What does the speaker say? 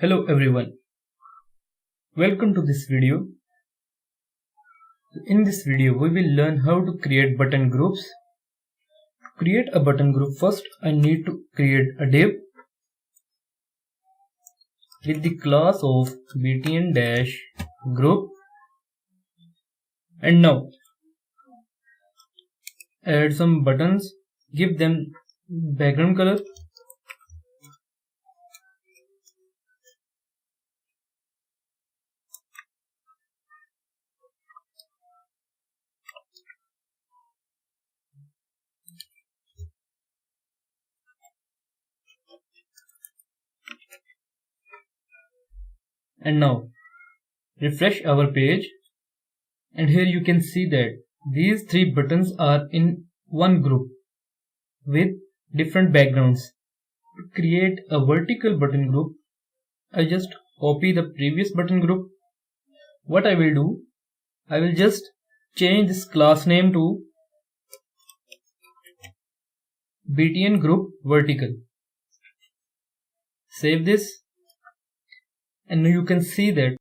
Hello everyone, welcome to this video. In this video we will learn how to create button groups. To create a button group, first I need to create a div with the class of btn-group, and now add some buttons, give them background color. And now refresh our page, and here you can see that these three buttons are in one group with different backgrounds. To create a vertical button group, I just copy the previous button group. What I will do, I will just change this class name to btn group vertical. Save this, and you can see that